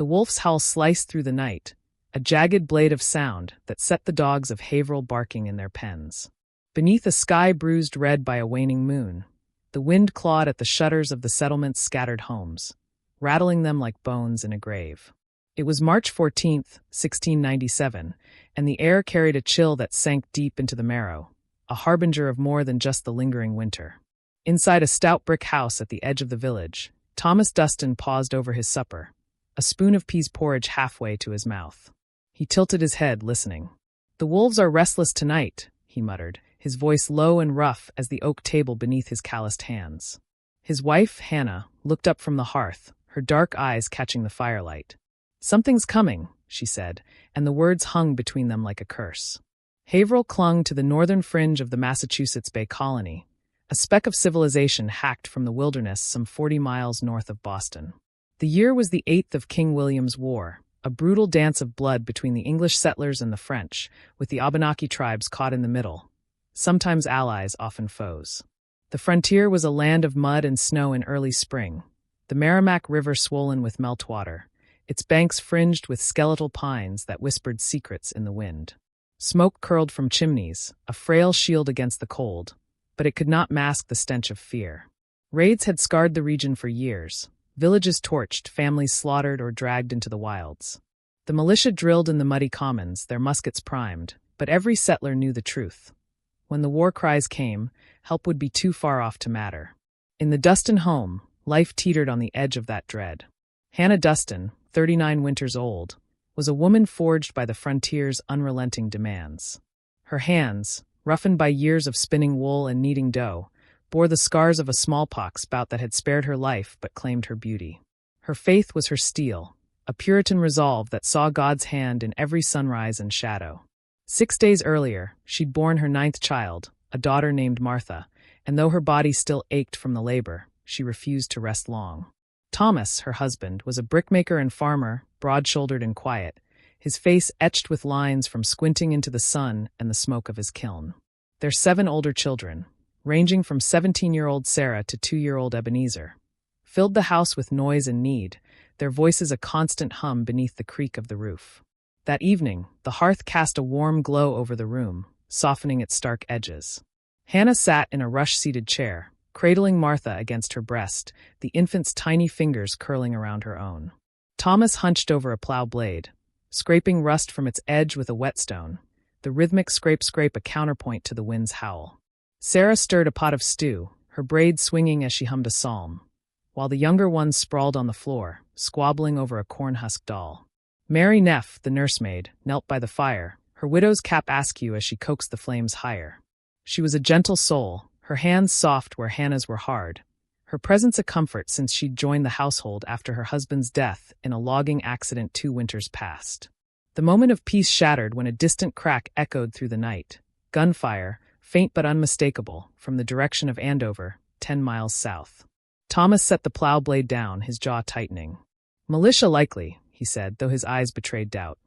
The wolf's howl sliced through the night, a jagged blade of sound that set the dogs of Haverhill barking in their pens. Beneath a sky bruised red by a waning moon, the wind clawed at the shutters of the settlement's scattered homes, rattling them like bones in a grave. It was March 14th, 1697, and the air carried a chill that sank deep into the marrow, a harbinger of more than just the lingering winter. Inside a stout brick house at the edge of the village, Thomas Duston paused over his supper, a spoon of peas porridge halfway to his mouth. He tilted his head, listening. "The wolves are restless tonight," he muttered, his voice low and rough as the oak table beneath his calloused hands. His wife, Hannah, looked up from the hearth, her dark eyes catching the firelight. "Something's coming," she said, and the words hung between them like a curse. Haverhill clung to the northern fringe of the Massachusetts Bay Colony, a speck of civilization hacked from the wilderness some 40 miles north of Boston. The year was the 8th of King William's War, a brutal dance of blood between the English settlers and the French, with the Abenaki tribes caught in the middle, sometimes allies, often foes. The frontier was a land of mud and snow in early spring, the Merrimack River swollen with meltwater, its banks fringed with skeletal pines that whispered secrets in the wind. Smoke curled from chimneys, a frail shield against the cold, but it could not mask the stench of fear. Raids had scarred the region for years. Villages torched, families slaughtered or dragged into the wilds. The militia drilled in the muddy commons, their muskets primed, but every settler knew the truth. When the war cries came, help would be too far off to matter. In the Duston home, life teetered on the edge of that dread. Hannah Duston, 39 winters old, was a woman forged by the frontier's unrelenting demands. Her hands, roughened by years of spinning wool and kneading dough, bore the scars of a smallpox bout that had spared her life but claimed her beauty. Her faith was her steel, a Puritan resolve that saw God's hand in every sunrise and shadow. 6 days earlier, she'd borne her 9th child, a daughter named Martha, and though her body still ached from the labor, she refused to rest long. Thomas, her husband, was a brickmaker and farmer, broad-shouldered and quiet, his face etched with lines from squinting into the sun and the smoke of his kiln. Their 7 older children, ranging from 17-year-old Sarah to 2-year-old Ebenezer, filled the house with noise and need, their voices a constant hum beneath the creak of the roof. That evening, the hearth cast a warm glow over the room, softening its stark edges. Hannah sat in a rush-seated chair, cradling Martha against her breast, the infant's tiny fingers curling around her own. Thomas hunched over a plow blade, scraping rust from its edge with a whetstone, the rhythmic scrape-scrape a counterpoint to the wind's howl. Sarah stirred a pot of stew, her braids swinging as she hummed a psalm, while the younger ones sprawled on the floor, squabbling over a corn-husk doll. Mary Neff, the nursemaid, knelt by the fire, her widow's cap askew as she coaxed the flames higher. She was a gentle soul, her hands soft where Hannah's were hard, her presence a comfort since she'd joined the household after her husband's death in a logging accident 2 winters past. The moment of peace shattered when a distant crack echoed through the night. Gunfire, faint but unmistakable, from the direction of Andover, 10 miles south. Thomas set the plow blade down, his jaw tightening. "Militia likely," he said, though his eyes betrayed doubt.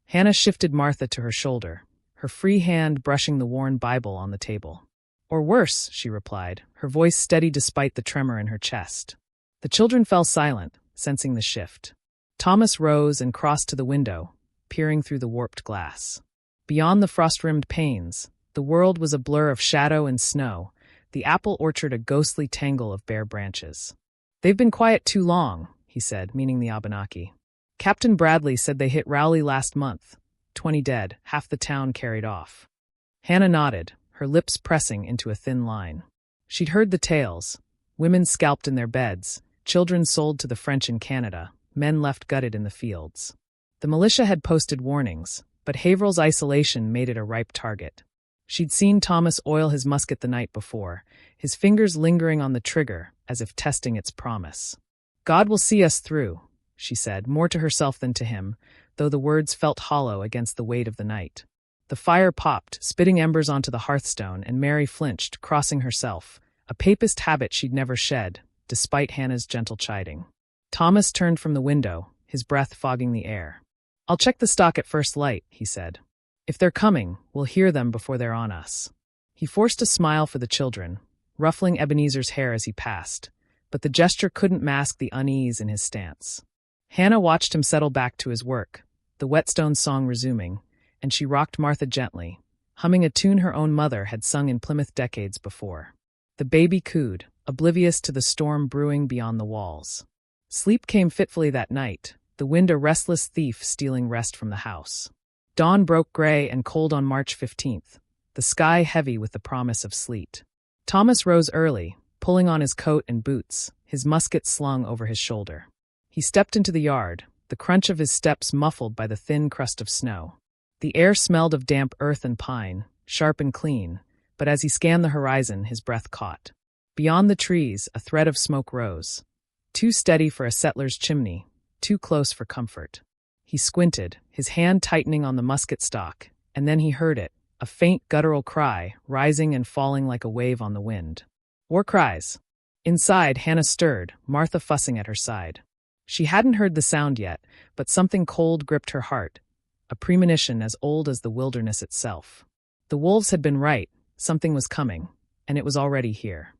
Hannah shifted Martha to her shoulder, her free hand brushing the worn Bible on the table. "Or worse," she replied, her voice steady despite the tremor in her chest. The children fell silent, sensing the shift. Thomas rose and crossed to the window, peering through the warped glass. Beyond the frost-rimmed panes, the world was a blur of shadow and snow, the apple orchard a ghostly tangle of bare branches. "They've been quiet too long," he said, meaning the Abenaki. "Captain Bradley said they hit Rowley last month. 20 dead, half the town carried off." Hannah nodded, her lips pressing into a thin line. She'd heard the tales. Women scalped in their beds, children sold to the French in Canada, men left gutted in the fields. The militia had posted warnings, but Haverhill's isolation made it a ripe target. She'd seen Thomas oil his musket the night before, his fingers lingering on the trigger as if testing its promise. "God will see us through," she said, more to herself than to him, though the words felt hollow against the weight of the night. The fire popped, spitting embers onto the hearthstone, and Mary flinched, crossing herself, a papist habit she'd never shed, despite Hannah's gentle chiding. Thomas turned from the window, his breath fogging the air. "I'll check the stock at first light," he said. "If they're coming, we'll hear them before they're on us." He forced a smile for the children, ruffling Ebenezer's hair as he passed, but the gesture couldn't mask the unease in his stance. Hannah watched him settle back to his work, the whetstone song resuming, and she rocked Martha gently, humming a tune her own mother had sung in Plymouth decades before. The baby cooed, oblivious to the storm brewing beyond the walls. Sleep came fitfully that night, the wind a restless thief stealing rest from the house. Dawn broke gray and cold on March 15th, the sky heavy with the promise of sleet. Thomas rose early, pulling on his coat and boots, his musket slung over his shoulder. He stepped into the yard, the crunch of his steps muffled by the thin crust of snow. The air smelled of damp earth and pine, sharp and clean, but as he scanned the horizon, his breath caught. Beyond the trees, a thread of smoke rose. Too steady for a settler's chimney, too close for comfort. He squinted, his hand tightening on the musket stock, and then he heard it, a faint guttural cry, rising and falling like a wave on the wind. War cries. Inside, Hannah stirred, Martha fussing at her side. She hadn't heard the sound yet, but something cold gripped her heart, a premonition as old as the wilderness itself. The wolves had been right, something was coming, and it was already here.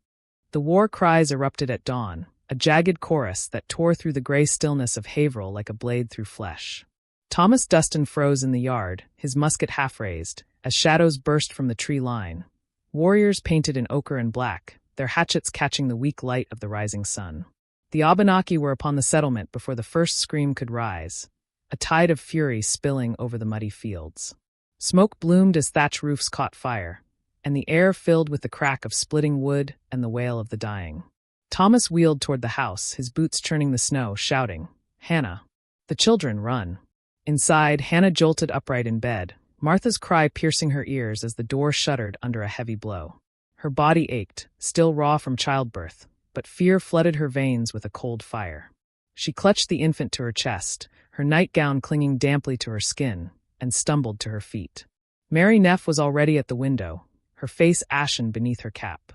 The war cries erupted at dawn, a jagged chorus that tore through the gray stillness of Haverhill like a blade through flesh. Thomas Duston froze in the yard, his musket half-raised, as shadows burst from the tree line. Warriors painted in ochre and black, their hatchets catching the weak light of the rising sun. The Abenaki were upon the settlement before the first scream could rise, a tide of fury spilling over the muddy fields. Smoke bloomed as thatch roofs caught fire, and the air filled with the crack of splitting wood and the wail of the dying. Thomas wheeled toward the house, his boots churning the snow, shouting, "Hannah!" The children, run. Inside, Hannah jolted upright in bed, Martha's cry piercing her ears as the door shuddered under a heavy blow. Her body ached, still raw from childbirth, but fear flooded her veins with a cold fire. She clutched the infant to her chest, her nightgown clinging damply to her skin, and stumbled to her feet. Mary Neff was already at the window, her face ashen beneath her cap.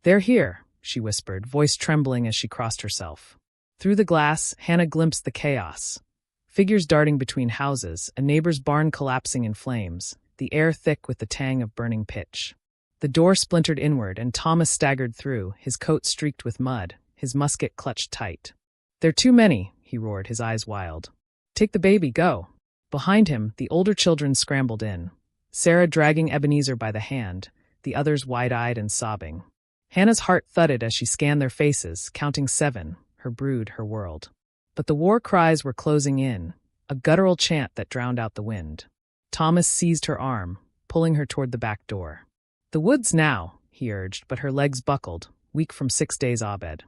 "They're here," she whispered, voice trembling as she crossed herself. Through the glass, Hannah glimpsed the chaos. Figures darting between houses, a neighbor's barn collapsing in flames, the air thick with the tang of burning pitch. The door splintered inward, and Thomas staggered through, his coat streaked with mud, his musket clutched tight. "They're too many," he roared, his eyes wild. "Take the baby, go." Behind him, the older children scrambled in, Sarah dragging Ebenezer by the hand, the others wide-eyed and sobbing. Hannah's heart thudded as she scanned their faces, counting 7, her brood, her world. But the war cries were closing in, a guttural chant that drowned out the wind. Thomas seized her arm, pulling her toward the back door. "The woods now," he urged, but her legs buckled, weak from 6 days' Abed.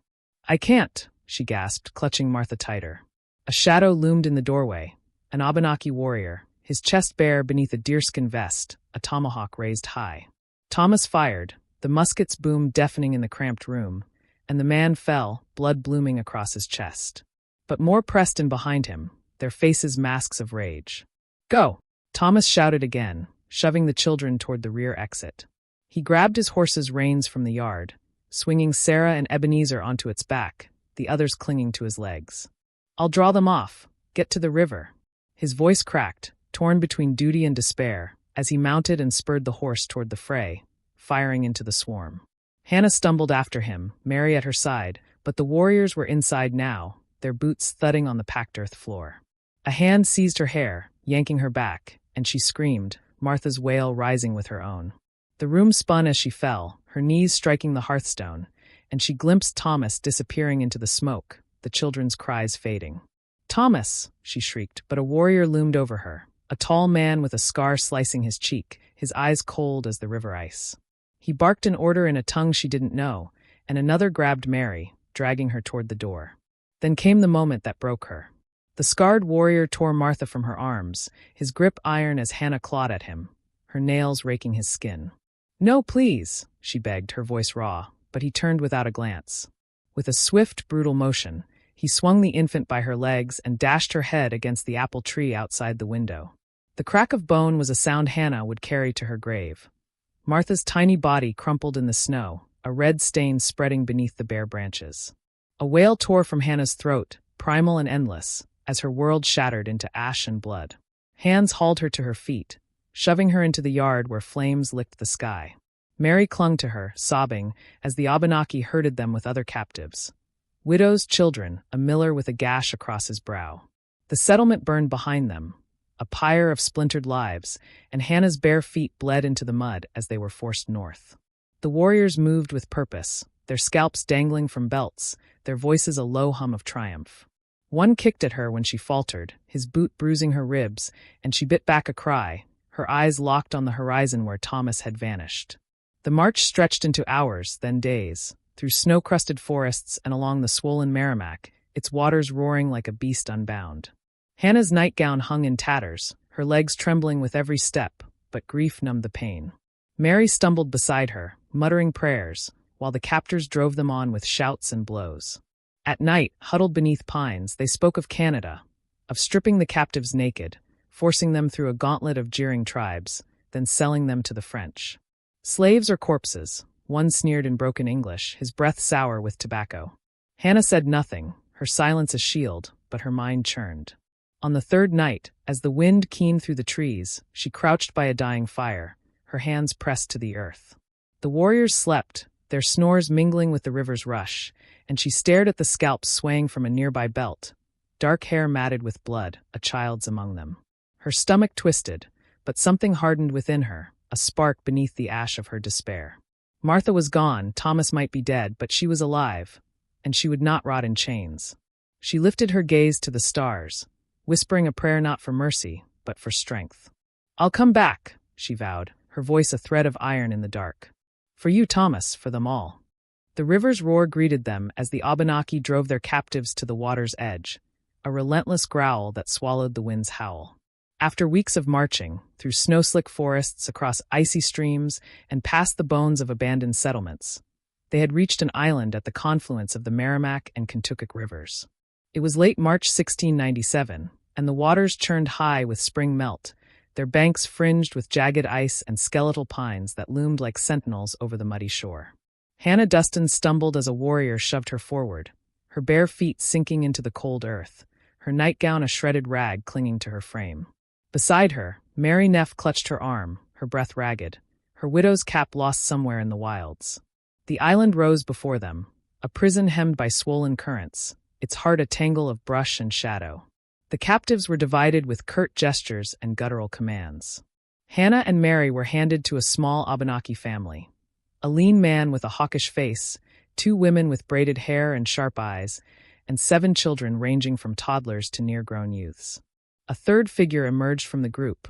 "I can't," she gasped, clutching Martha tighter. A shadow loomed in the doorway, an Abenaki warrior, his chest bare beneath a deerskin vest, a tomahawk raised high. Thomas fired, the musket's boom deafening in the cramped room, and the man fell, blood blooming across his chest. But more pressed in behind him, their faces masks of rage. "Go!" Thomas shouted again, shoving the children toward the rear exit. He grabbed his horse's reins from the yard, swinging Sarah and Ebenezer onto its back, the others clinging to his legs. "I'll draw them off. Get to the river." His voice cracked, torn between duty and despair, as he mounted and spurred the horse toward the fray, firing into the swarm. Hannah stumbled after him, Mary at her side, but the warriors were inside now, their boots thudding on the packed earth floor. A hand seized her hair, yanking her back, and she screamed, Martha's wail rising with her own. The room spun as she fell, her knees striking the hearthstone, and she glimpsed Thomas disappearing into the smoke, the children's cries fading. "Thomas!" she shrieked, but a warrior loomed over her, a tall man with a scar slicing his cheek, his eyes cold as the river ice. He barked an order in a tongue she didn't know, and another grabbed Mary, dragging her toward the door. Then came the moment that broke her. The scarred warrior tore Martha from her arms, his grip iron as Hannah clawed at him, her nails raking his skin. "No, please," she begged, her voice raw, but he turned without a glance. With a swift, brutal motion, he swung the infant by her legs and dashed her head against the apple tree outside the window. The crack of bone was a sound Hannah would carry to her grave. Martha's tiny body crumpled in the snow, a red stain spreading beneath the bare branches. A wail tore from Hannah's throat, primal and endless, as her world shattered into ash and blood. Hands hauled her to her feet, shoving her into the yard where flames licked the sky. Mary clung to her, sobbing, as the Abenaki herded them with other captives. Widows, children, a miller with a gash across his brow. The settlement burned behind them, a pyre of splintered lives, and Hannah's bare feet bled into the mud as they were forced north. The warriors moved with purpose, their scalps dangling from belts, their voices a low hum of triumph. One kicked at her when she faltered, his boot bruising her ribs, and she bit back a cry, her eyes locked on the horizon where Thomas had vanished. The march stretched into hours, then days, through snow-crusted forests and along the swollen Merrimack, its waters roaring like a beast unbound. Hannah's nightgown hung in tatters, her legs trembling with every step, but grief numbed the pain. Mary stumbled beside her, muttering prayers, while the captors drove them on with shouts and blows. At night, huddled beneath pines, they spoke of Canada, of stripping the captives naked, forcing them through a gauntlet of jeering tribes, then selling them to the French. Slaves or corpses? One sneered in broken English, his breath sour with tobacco. Hannah said nothing, her silence a shield, but her mind churned. On the third night, as the wind keened through the trees, she crouched by a dying fire, her hands pressed to the earth. The warriors slept, their snores mingling with the river's rush, and she stared at the scalps swaying from a nearby belt, dark hair matted with blood, a child's among them. Her stomach twisted, but something hardened within her, a spark beneath the ash of her despair. Martha was gone, Thomas might be dead, but she was alive, and she would not rot in chains. She lifted her gaze to the stars, whispering a prayer not for mercy, but for strength. "I'll come back," she vowed, her voice a thread of iron in the dark. "For you, Thomas, for them all." The river's roar greeted them as the Abenaki drove their captives to the water's edge, a relentless growl that swallowed the wind's howl. After weeks of marching, through snow-slick forests, across icy streams, and past the bones of abandoned settlements, they had reached an island at the confluence of the Merrimack and Kentucky rivers. It was late March 1697, and the waters churned high with spring melt, their banks fringed with jagged ice and skeletal pines that loomed like sentinels over the muddy shore. Hannah Duston stumbled as a warrior shoved her forward, her bare feet sinking into the cold earth, her nightgown a shredded rag clinging to her frame. Beside her, Mary Neff clutched her arm, her breath ragged, her widow's cap lost somewhere in the wilds. The island rose before them, a prison hemmed by swollen currents, its heart a tangle of brush and shadow. The captives were divided with curt gestures and guttural commands. Hannah and Mary were handed to a small Abenaki family. A lean man with a hawkish face, 2 women with braided hair and sharp eyes, and 7 children ranging from toddlers to near-grown youths. A third figure emerged from the group.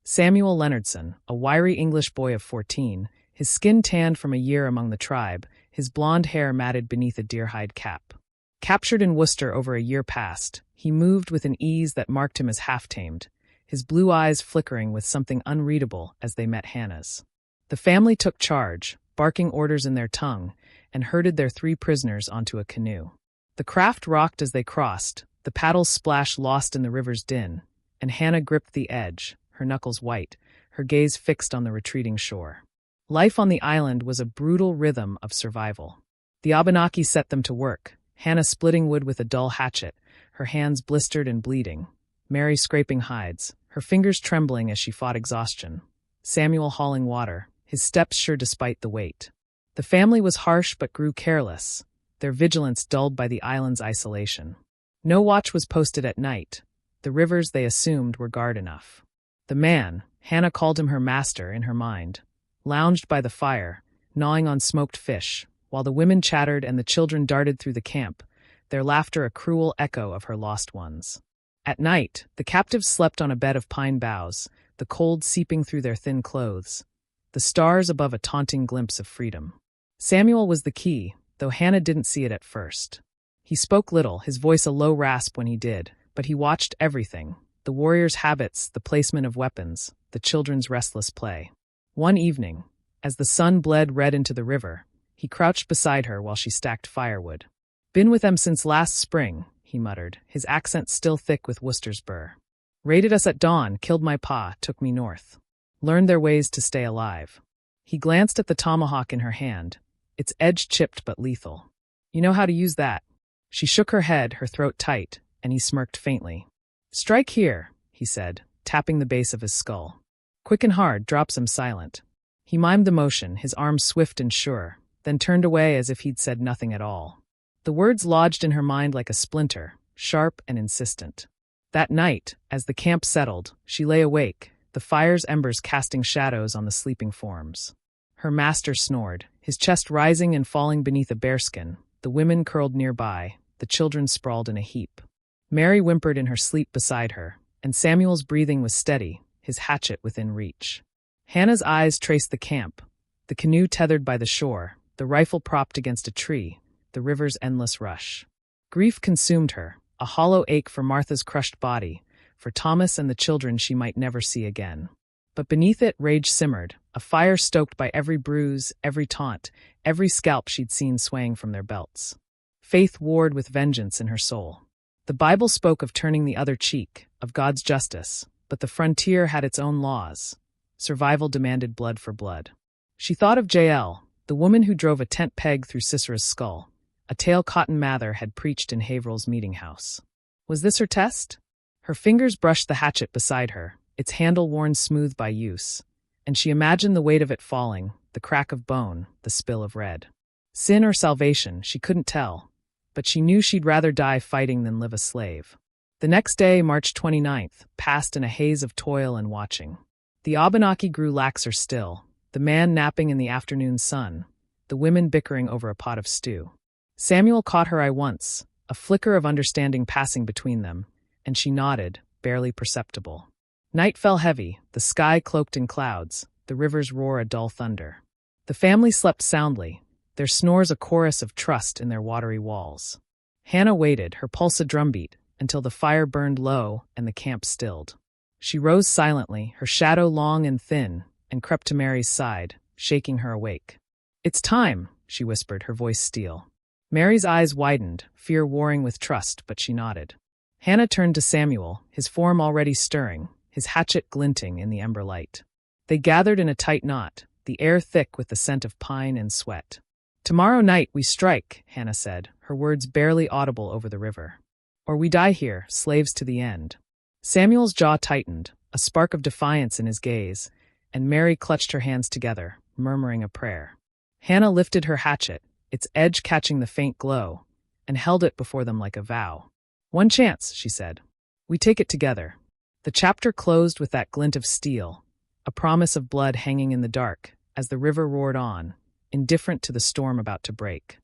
Samuel Leonardson, a wiry English boy of 14, his skin tanned from a year among the tribe, his blonde hair matted beneath a deer-hide cap. Captured in Worcester over a year past, he moved with an ease that marked him as half-tamed, his blue eyes flickering with something unreadable as they met Hannah's. The family took charge, barking orders in their tongue, and herded their 3 prisoners onto a canoe. The craft rocked as they crossed, the paddles splashed lost in the river's din, and Hannah gripped the edge, her knuckles white, her gaze fixed on the retreating shore. Life on the island was a brutal rhythm of survival. The Abenaki set them to work, Hannah splitting wood with a dull hatchet, her hands blistered and bleeding, Mary scraping hides, her fingers trembling as she fought exhaustion, Samuel hauling water, his steps sure despite the weight. The family was harsh but grew careless, their vigilance dulled by the island's isolation. No watch was posted at night. The rivers, they assumed, were guard enough. The man, Hannah called him her master in her mind, lounged by the fire, gnawing on smoked fish, while the women chattered and the children darted through the camp, their laughter a cruel echo of her lost ones. At night, the captives slept on a bed of pine boughs, the cold seeping through their thin clothes, the stars above a taunting glimpse of freedom. Samuel was the key, though Hannah didn't see it at first. He spoke little, his voice a low rasp when he did, but he watched everything, the warriors' habits, the placement of weapons, the children's restless play. One evening, as the sun bled red into the river, he crouched beside her while she stacked firewood. "Been with them since last spring," he muttered, his accent still thick with Worcester's burr. "Raided us at dawn, killed my pa, took me north. Learned their ways to stay alive." He glanced at the tomahawk in her hand, its edge chipped but lethal. "You know how to use that?" She shook her head, her throat tight, and he smirked faintly. "Strike here," he said, tapping the base of his skull. Quick and hard, drops him silent. He mimed the motion, his arms swift and sure, then turned away as if he'd said nothing at all. The words lodged in her mind like a splinter, sharp and insistent. That night, as the camp settled, she lay awake, the fire's embers casting shadows on the sleeping forms. Her master snored, his chest rising and falling beneath a bearskin, the women curled nearby, the children sprawled in a heap. Mary whimpered in her sleep beside her, and Samuel's breathing was steady, his hatchet within reach. Hannah's eyes traced the camp, the canoe tethered by the shore, the rifle propped against a tree, the river's endless rush. Grief consumed her, a hollow ache for Martha's crushed body, for Thomas and the children she might never see again. But beneath it rage simmered, a fire stoked by every bruise, every taunt, every scalp she'd seen swaying from their belts. Faith warred with vengeance in her soul. The Bible spoke of turning the other cheek, of God's justice, but the frontier had its own laws. Survival demanded blood for blood. She thought of Jael, the woman who drove a tent peg through Sisera's skull, a tale Cotton Mather had preached in Haverhill's meeting house. Was this her test? Her fingers brushed the hatchet beside her, its handle worn smooth by use, and she imagined the weight of it falling, the crack of bone, the spill of red. Sin or salvation, she couldn't tell, but she knew she'd rather die fighting than live a slave. The next day, March 29th, passed in a haze of toil and watching. The Abenaki grew laxer still, the man napping in the afternoon sun, the women bickering over a pot of stew. Samuel caught her eye once, a flicker of understanding passing between them, and she nodded, barely perceptible. Night fell heavy, the sky cloaked in clouds, the river's roar a dull thunder. The family slept soundly, their snores a chorus of trust in their watery walls. Hannah waited, her pulse a drumbeat, until the fire burned low and the camp stilled. She rose silently, her shadow long and thin, and crept to Mary's side, shaking her awake. "It's time," she whispered, her voice steel. Mary's eyes widened, fear warring with trust, but she nodded. Hannah turned to Samuel, his form already stirring, his hatchet glinting in the ember light. They gathered in a tight knot, the air thick with the scent of pine and sweat. "Tomorrow night we strike," Hannah said, her words barely audible over the river. "Or we die here, slaves to the end." Samuel's jaw tightened, a spark of defiance in his gaze, and Mary clutched her hands together, murmuring a prayer. Hannah lifted her hatchet, its edge catching the faint glow, and held it before them like a vow. "One chance," she said. "We take it together." The chapter closed with that glint of steel, a promise of blood hanging in the dark, as the river roared on, indifferent to the storm about to break.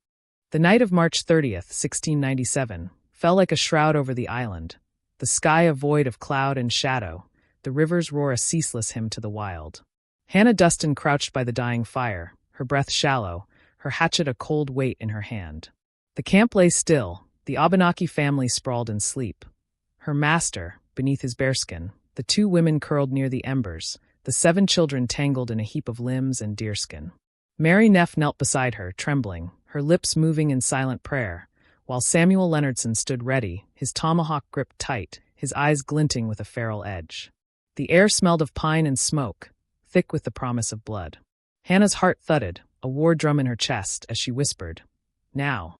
The night of March 30th, 1697, fell like a shroud over the island, the sky a void of cloud and shadow, the river's roar a ceaseless hymn to the wild. Hannah Duston crouched by the dying fire, her breath shallow, her hatchet a cold weight in her hand. The camp lay still, the Abenaki family sprawled in sleep. Her master, beneath his bearskin, the two women curled near the embers, the 7 children tangled in a heap of limbs and deerskin. Mary Neff knelt beside her, trembling, her lips moving in silent prayer, while Samuel Leonardson stood ready, his tomahawk gripped tight, his eyes glinting with a feral edge. The air smelled of pine and smoke, thick with the promise of blood. Hannah's heart thudded, a war drum in her chest, as she whispered, "Now."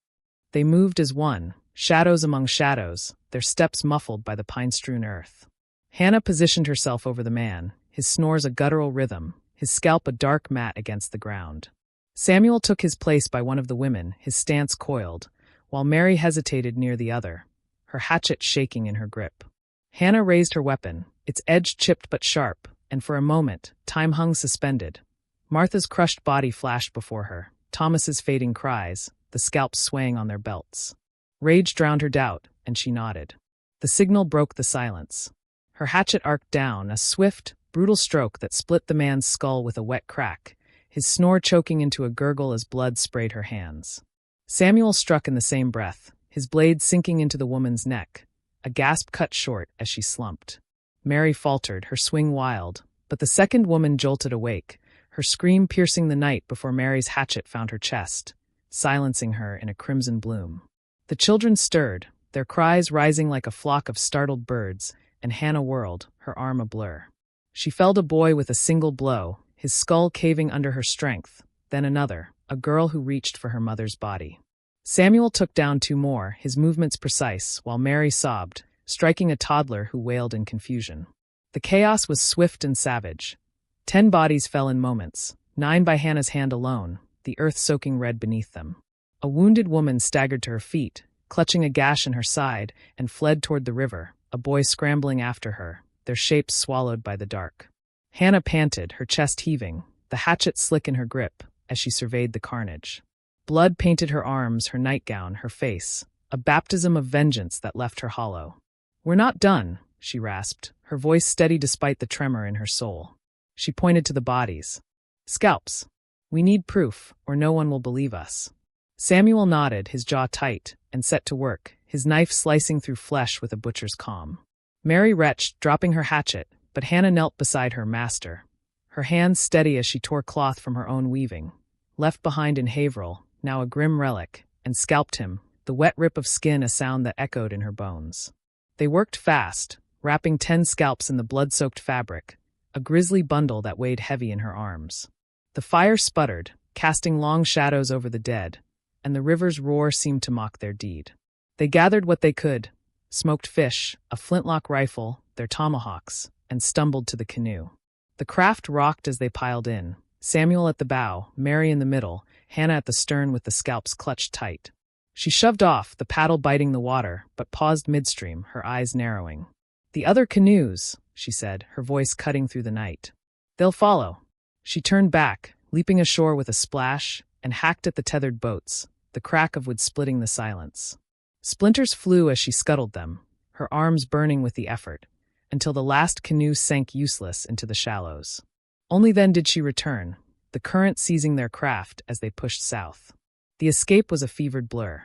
They moved as one, shadows among shadows, their steps muffled by the pine-strewn earth. Hannah positioned herself over the man, his snores a guttural rhythm, his scalp a dark mat against the ground. Samuel took his place by one of the women, his stance coiled, while Mary hesitated near the other, her hatchet shaking in her grip. Hannah raised her weapon, its edge chipped but sharp, and for a moment, time hung suspended. Martha's crushed body flashed before her, Thomas's fading cries, the scalps swaying on their belts. Rage drowned her doubt, and she nodded. The signal broke the silence. Her hatchet arced down, a swift, brutal stroke that split the man's skull with a wet crack, his snore choking into a gurgle as blood sprayed her hands. Samuel struck in the same breath, his blade sinking into the woman's neck, a gasp cut short as she slumped. Mary faltered, her swing wild, but the second woman jolted awake, her scream piercing the night before Mary's hatchet found her chest, silencing her in a crimson bloom. The children stirred, their cries rising like a flock of startled birds, and Hannah whirled, her arm a blur. She felled a boy with a single blow, his skull caving under her strength, then another, a girl who reached for her mother's body. Samuel took down 2 more, his movements precise, while Mary sobbed, striking a toddler who wailed in confusion. The chaos was swift and savage. 10 bodies fell in moments, 9 by Hannah's hand alone, the earth soaking red beneath them. A wounded woman staggered to her feet, clutching a gash in her side, and fled toward the river, a boy scrambling after her, their shapes swallowed by the dark. Hannah panted, her chest heaving, the hatchet slick in her grip, as she surveyed the carnage. Blood painted her arms, her nightgown, her face, a baptism of vengeance that left her hollow. "We're not done," she rasped, her voice steady despite the tremor in her soul. She pointed to the bodies. "Scalps. We need proof, or no one will believe us." Samuel nodded, his jaw tight, and set to work, his knife slicing through flesh with a butcher's calm. Mary retched, dropping her hatchet, but Hannah knelt beside her master, her hands steady as she tore cloth from her own weaving. Left behind in Haverhill, now a grim relic, and scalped him, the wet rip of skin a sound that echoed in her bones. They worked fast, wrapping 10 scalps in the blood-soaked fabric, a grisly bundle that weighed heavy in her arms. The fire sputtered, casting long shadows over the dead, and the river's roar seemed to mock their deed. They gathered what they could, smoked fish, a flintlock rifle, their tomahawks, and stumbled to the canoe. The craft rocked as they piled in, Samuel at the bow, Mary in the middle, Hannah at the stern with the scalps clutched tight. She shoved off, the paddle biting the water, but paused midstream, her eyes narrowing. "The other canoes," she said, her voice cutting through the night. "They'll follow." She turned back, leaping ashore with a splash, and hacked at the tethered boats, the crack of wood splitting the silence. Splinters flew as she scuttled them, her arms burning with the effort, until the last canoe sank useless into the shallows. Only then did she return, the current seizing their craft as they pushed south. The escape was a fevered blur.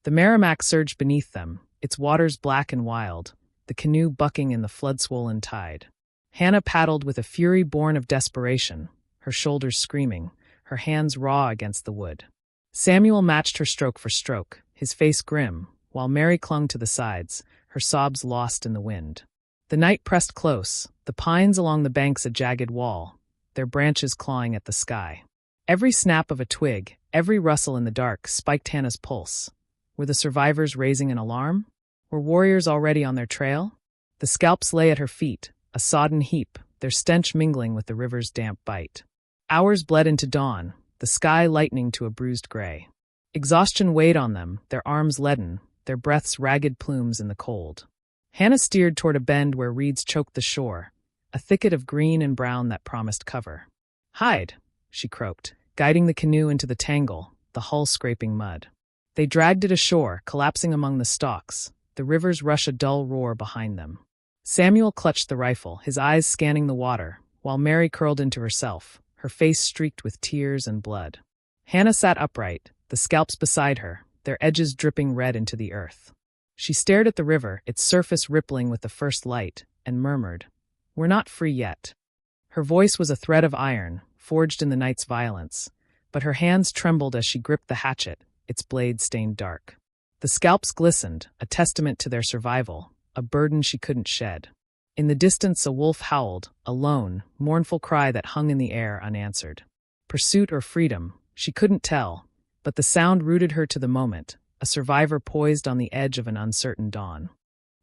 The Merrimack surged beneath them, its waters black and wild, the canoe bucking in the flood-swollen tide. Hannah paddled with a fury born of desperation, her shoulders screaming, her hands raw against the wood. Samuel matched her stroke for stroke, his face grim, while Mary clung to the sides, her sobs lost in the wind. The night pressed close, the pines along the banks a jagged wall, their branches clawing at the sky. Every snap of a twig, every rustle in the dark spiked Hannah's pulse. Were the survivors raising an alarm? Were warriors already on their trail? The scalps lay at her feet, a sodden heap, their stench mingling with the river's damp bite. Hours bled into dawn, the sky lightening to a bruised gray. Exhaustion weighed on them, their arms leaden, their breaths ragged plumes in the cold. Hannah steered toward a bend where reeds choked the shore, a thicket of green and brown that promised cover. "Hide," she croaked, guiding the canoe into the tangle, the hull scraping mud. They dragged it ashore, collapsing among the stalks, the river's rush a dull roar behind them. Samuel clutched the rifle, his eyes scanning the water, while Mary curled into herself, her face streaked with tears and blood. Hannah sat upright, the scalps beside her, their edges dripping red into the earth. She stared at the river, its surface rippling with the first light, and murmured, "We're not free yet." Her voice was a thread of iron, forged in the night's violence, but her hands trembled as she gripped the hatchet, its blade stained dark. The scalps glistened, a testament to their survival, a burden she couldn't shed. In the distance a wolf howled, a lone, mournful cry that hung in the air unanswered. Pursuit or freedom, she couldn't tell, but the sound rooted her to the moment, a survivor poised on the edge of an uncertain dawn.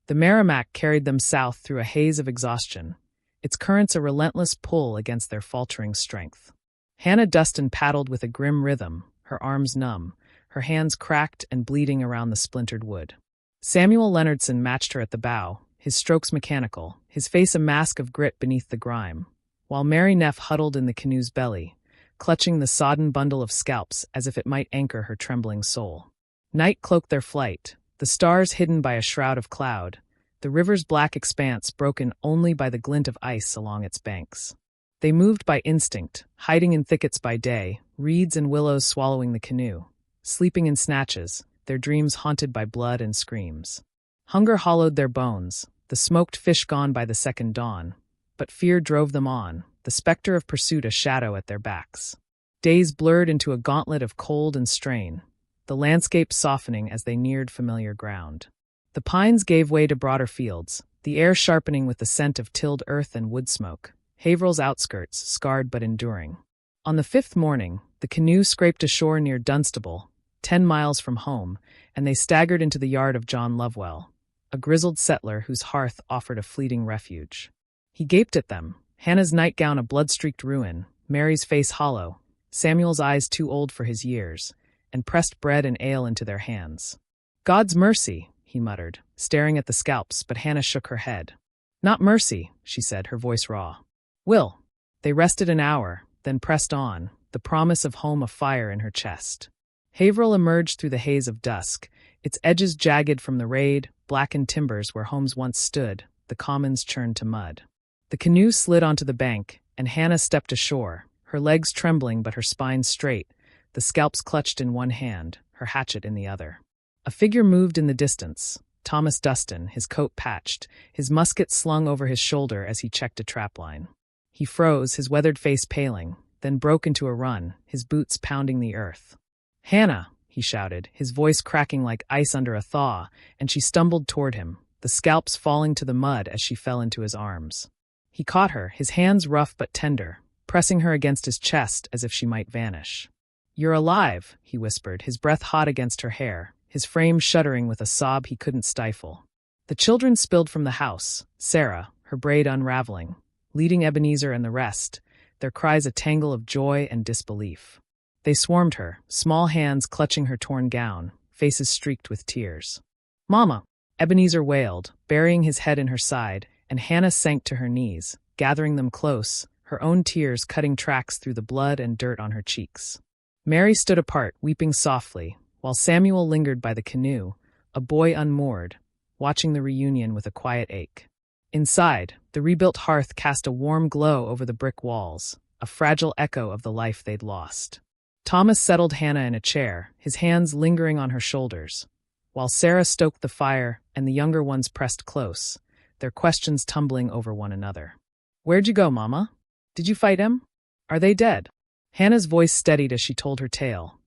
The Merrimack carried them south through a haze of exhaustion, its currents a relentless pull against their faltering strength. Hannah Duston paddled with a grim rhythm, her arms numb, her hands cracked and bleeding around the splintered wood. Samuel Leonardson matched her at the bow, his strokes mechanical, his face a mask of grit beneath the grime, while Mary Neff huddled in the canoe's belly, clutching the sodden bundle of scalps as if it might anchor her trembling soul. Night cloaked their flight, the stars hidden by a shroud of cloud, the river's black expanse broken only by the glint of ice along its banks. They moved by instinct, hiding in thickets by day, reeds and willows swallowing the canoe, sleeping in snatches, their dreams haunted by blood and screams. Hunger hollowed their bones, the smoked fish gone by the second dawn, but fear drove them on, the specter of pursuit a shadow at their backs. Days blurred into a gauntlet of cold and strain, the landscape softening as they neared familiar ground. The pines gave way to broader fields, the air sharpening with the scent of tilled earth and wood smoke, Haverhill's outskirts scarred but enduring. On the 5th morning, the canoe scraped ashore near Dunstable, 10 miles from home, and they staggered into the yard of John Lovewell, a grizzled settler whose hearth offered a fleeting refuge. He gaped at them, Hannah's nightgown a blood-streaked ruin, Mary's face hollow, Samuel's eyes too old for his years, and pressed bread and ale into their hands. "God's mercy," he muttered, staring at the scalps, but Hannah shook her head. Not mercy, she said, her voice raw. Will. They rested an hour, then pressed on, the promise of home afire in her chest. Haverhill emerged through the haze of dusk, its edges jagged from the raid, blackened timbers where homes once stood, the commons churned to mud. The canoe slid onto the bank, and Hannah stepped ashore, her legs trembling but her spine straight, the scalps clutched in one hand, her hatchet in the other. A figure moved in the distance, Thomas Duston, his coat patched, his musket slung over his shoulder as he checked a trapline. He froze, his weathered face paling, then broke into a run, his boots pounding the earth. Hannah, he shouted, his voice cracking like ice under a thaw, and she stumbled toward him, the scalps falling to the mud as she fell into his arms. He caught her, his hands rough but tender, pressing her against his chest as if she might vanish. You're alive, he whispered, his breath hot against her hair, his frame shuddering with a sob he couldn't stifle. The children spilled from the house, Sarah, her braid unraveling, leading Ebenezer and the rest, their cries a tangle of joy and disbelief. They swarmed her, small hands clutching her torn gown, faces streaked with tears. Mama! Ebenezer wailed, burying his head in her side, and Hannah sank to her knees, gathering them close, her own tears cutting tracks through the blood and dirt on her cheeks. Mary stood apart, weeping softly, while Samuel lingered by the canoe, a boy unmoored, watching the reunion with a quiet ache. Inside, the rebuilt hearth cast a warm glow over the brick walls, a fragile echo of the life they'd lost. Thomas settled Hannah in a chair, his hands lingering on her shoulders, while Sarah stoked the fire and the younger ones pressed close, their questions tumbling over one another. Where'd you go, Mama? Did you fight him? Are they dead? Hannah's voice steadied as she told her tale.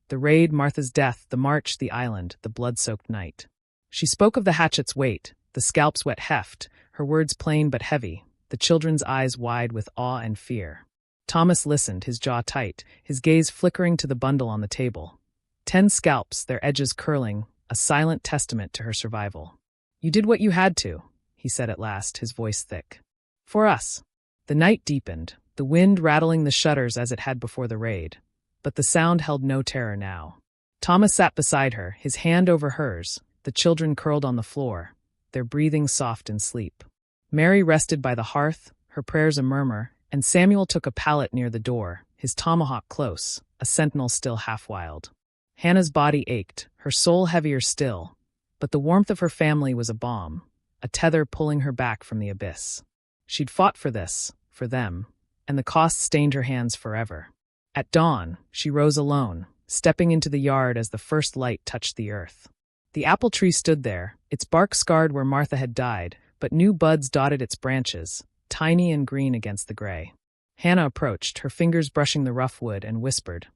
The raid, Martha's death, the march, the island, the blood-soaked night. She spoke of the hatchet's weight, the scalp's wet heft, her words plain but heavy, the children's eyes wide with awe and fear. Thomas listened, his jaw tight, his gaze flickering to the bundle on the table. 10 scalps, their edges curling, a silent testament to her survival. You did what you had to, he said at last, his voice thick. For us. The night deepened, the wind rattling the shutters as it had before the raid. But the sound held no terror now. Thomas sat beside her, his hand over hers, the children curled on the floor, their breathing soft in sleep. Mary rested by the hearth, her prayers a murmur, and Samuel took a pallet near the door, his tomahawk close, a sentinel still half-wild. Hannah's body ached, her soul heavier still, but the warmth of her family was a balm, a tether pulling her back from the abyss. She'd fought for this, for them, and the cost stained her hands forever. At dawn, she rose alone, stepping into the yard as the first light touched the earth. The apple tree stood there, its bark scarred where Martha had died, but new buds dotted its branches, tiny and green against the gray. Hannah approached, her fingers brushing the rough wood, and whispered,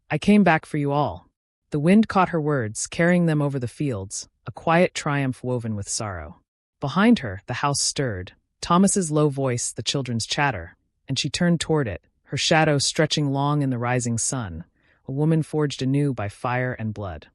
I came back for you all. The wind caught her words, carrying them over the fields, a quiet triumph woven with sorrow. Behind her, the house stirred, Thomas's low voice, the children's chatter, and she turned toward it, her shadow stretching long in the rising sun, a woman forged anew by fire and blood.